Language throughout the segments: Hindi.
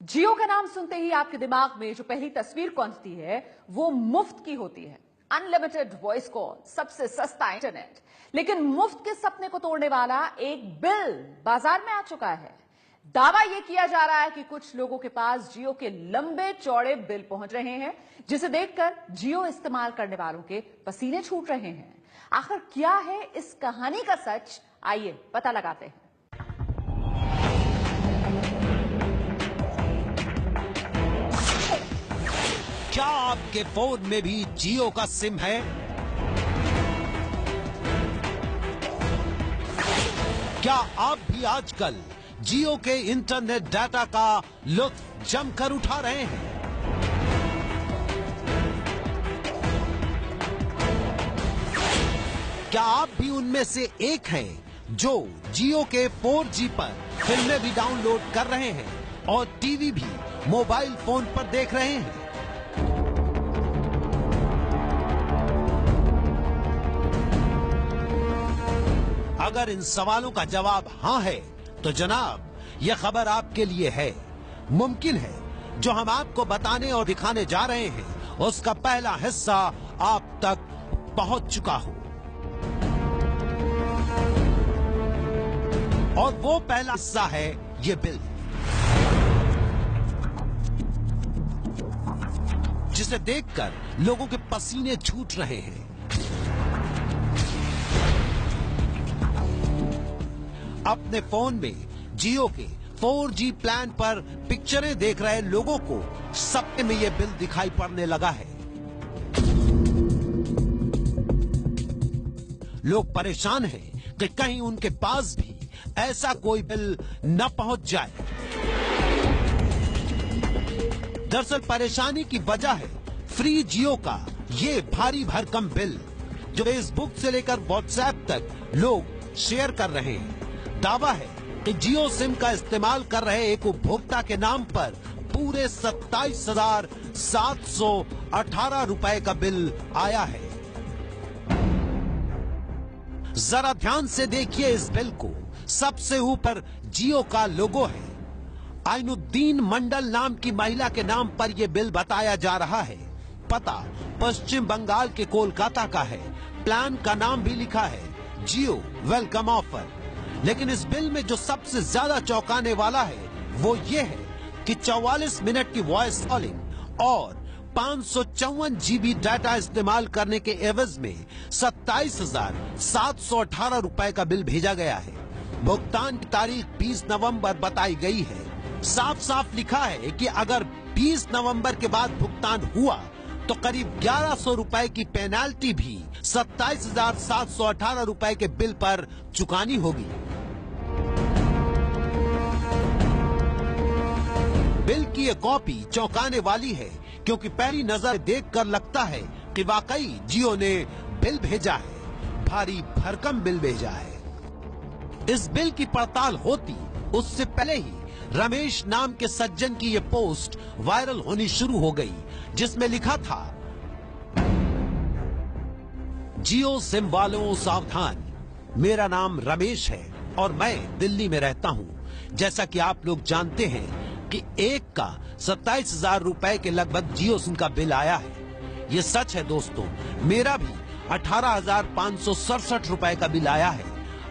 जियो का नाम सुनते ही आपके दिमाग में जो पहली तस्वीर कौंधती है वो मुफ्त की होती है। अनलिमिटेड वॉइस कॉल, सबसे सस्ता इंटरनेट। लेकिन मुफ्त के सपने को तोड़ने वाला एक बिल बाजार में आ चुका है। दावा यह किया जा रहा है कि कुछ लोगों के पास जियो के लंबे चौड़े बिल पहुंच रहे हैं, जिसे देखकर जियो इस्तेमाल करने वालों के पसीने छूट रहे हैं। आखिर क्या है इस कहानी का सच, आइए पता लगाते हैं। क्या आपके फोन में भी जियो का सिम है? क्या आप भी आजकल जियो के इंटरनेट डाटा का लुत्फ जमकर उठा रहे हैं? क्या आप भी उनमें से एक हैं जो जियो के 4G पर फिल्में भी डाउनलोड कर रहे हैं और टीवी भी मोबाइल फोन पर देख रहे हैं? अगर इन सवालों का जवाब हाँ है तो जनाब यह खबर आपके लिए है। मुमकिन है जो हम आपको बताने और दिखाने जा रहे हैं उसका पहला हिस्सा आप तक पहुंच चुका हो। और वो पहला हिस्सा है ये बिल, जिसे देखकर लोगों के पसीने छूट रहे हैं। अपने फोन में जियो के 4G प्लान पर पिक्चरें देख रहे लोगों को सपने में यह बिल दिखाई पड़ने लगा है। लोग परेशान हैं कि कहीं उनके पास भी ऐसा कोई बिल न पहुंच जाए। दरअसल परेशानी की वजह है फ्री जियो का ये भारी भरकम बिल, जो फेसबुक से लेकर व्हाट्सएप तक लोग शेयर कर रहे हैं। दावा है कि जियो सिम का इस्तेमाल कर रहे एक उपभोक्ता के नाम पर पूरे 27,718 रुपए का बिल आया है। जरा ध्यान से देखिए इस बिल को। सबसे ऊपर जियो का लोगो है। आइनुद्दीन मंडल नाम की महिला के नाम पर यह बिल बताया जा रहा है। पता पश्चिम बंगाल के कोलकाता का है। प्लान का नाम भी लिखा है जियो वेलकम ऑफर। लेकिन इस बिल में जो सबसे ज्यादा चौंकाने वाला है वो ये है कि 44 मिनट की वॉइस कॉलिंग और 554 GB डाटा इस्तेमाल करने के एवज में 27,718 रुपए का बिल भेजा गया है। भुगतान की तारीख 20 नवंबर बताई गई है। साफ साफ लिखा है कि अगर 20 नवंबर के बाद भुगतान हुआ तो करीब 1100 रुपए की पेनाल्टी भी 27,718 रुपए के बिल पर चुकानी होगी। बिल की ये कॉपी चौंकाने वाली है, क्योंकि पहली नजर देखकर लगता है कि वाकई जियो ने बिल भेजा है, भारी भरकम बिल भेजा है। इस बिल की पड़ताल होती उससे पहले ही रमेश नाम के सज्जन की ये पोस्ट वायरल होनी शुरू हो गई, जिसमें लिखा था, जियो सिम वालों सावधान, मेरा नाम रमेश है और मैं दिल्ली में रहता हूं। जैसा कि आप लोग जानते हैं कि एक का 27,000 रुपए के लगभग जियो सिम का बिल आया है। ये सच है दोस्तों, मेरा भी 18,567 रुपए का बिल आया है।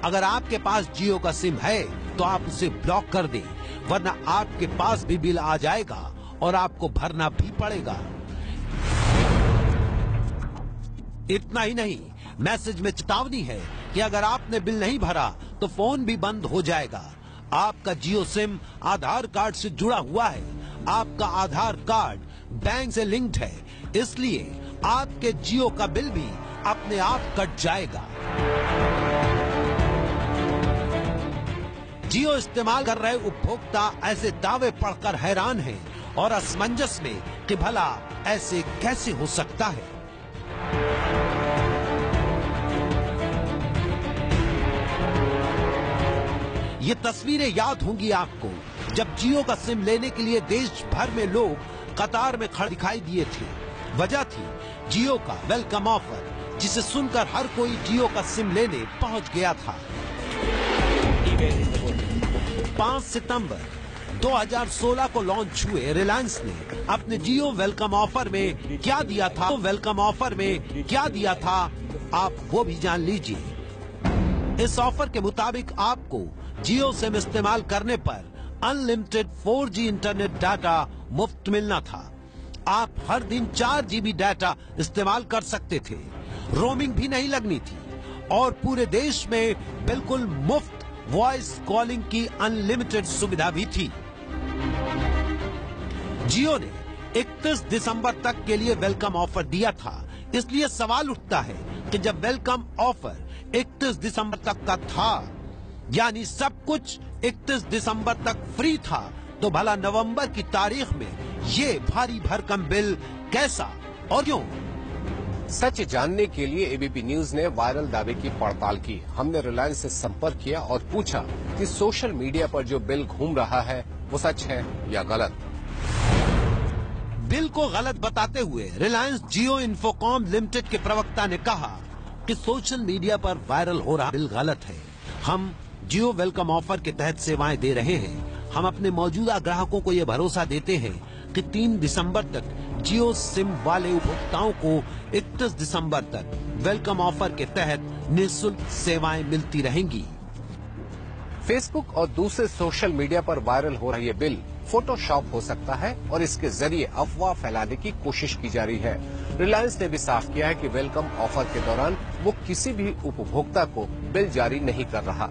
अगर आपके पास जियो का सिम है तो आप उसे ब्लॉक कर दें, वरना आपके पास भी बिल आ जाएगा और आपको भरना भी पड़ेगा। इतना ही नहीं, मैसेज में चेतावनी है कि अगर आपने बिल नहीं भरा तो फोन भी बंद हो जाएगा। आपका जियो सिम आधार कार्ड से जुड़ा हुआ है। आपका आधार कार्ड बैंक से लिंक्ड है, इसलिए आपके जियो का बिल भी अपने आप कट जाएगा। जियो इस्तेमाल कर रहे उपभोक्ता ऐसे दावे पढ़कर हैरान हैं और असमंजस में कि भला ऐसे कैसे हो सकता है। ये तस्वीरें याद होंगी आपको, जब जियो का सिम लेने के लिए देश भर में लोग कतार में खड़े दिखाई दिए थे। वजह थी जियो का वेलकम ऑफर, जिसे सुनकर हर कोई जियो का सिम लेने पहुंच गया था। 5 सितंबर 2016 को लॉन्च हुए रिलायंस ने अपने जियो वेलकम ऑफर में क्या दिया था, वेलकम ऑफर में क्या दिया था, आप वो भी जान लीजिए। इस ऑफर के मुताबिक आपको जियो सिम इस्तेमाल करने पर अनलिमिटेड 4G इंटरनेट डाटा मुफ्त मिलना था। आप हर दिन 4 GB डाटा इस्तेमाल कर सकते थे, रोमिंग भी नहीं लगनी थी और पूरे देश में बिल्कुल मुफ्त वॉइस कॉलिंग की अनलिमिटेड सुविधा भी थी। जियो ने 31 दिसंबर तक के लिए वेलकम ऑफर दिया था, इसलिए सवाल उठता है कि जब वेलकम ऑफर 31 दिसंबर तक का था, यानी सब कुछ 31 दिसंबर तक फ्री था, तो भला नवंबर की तारीख में ये भारी भरकम बिल कैसा और क्यों? सच जानने के लिए एबीपी न्यूज ने वायरल दावे की पड़ताल की। हमने रिलायंस से संपर्क किया और पूछा कि सोशल मीडिया पर जो बिल घूम रहा है वो सच है या गलत। बिल को गलत बताते हुए रिलायंस जियो इन्फोकॉम लिमिटेड के प्रवक्ता ने कहा कि सोशल मीडिया पर वायरल हो रहा बिल गलत है। हम जियो वेलकम ऑफर के तहत सेवाएं दे रहे हैं। हम अपने मौजूदा ग्राहकों को ये भरोसा देते हैं कि 3 दिसंबर तक जियो सिम वाले उपभोक्ताओं को 31 दिसंबर तक वेलकम ऑफर के तहत निःशुल्क सेवाएं मिलती रहेंगी। फेसबुक और दूसरे सोशल मीडिया पर वायरल हो रहा ये बिल फोटोशॉप हो सकता है और इसके जरिए अफवाह फैलाने की कोशिश की जा रही है। रिलायंस ने भी साफ किया है कि वेलकम ऑफर के दौरान वो किसी भी उपभोक्ता को बिल जारी नहीं कर रहा।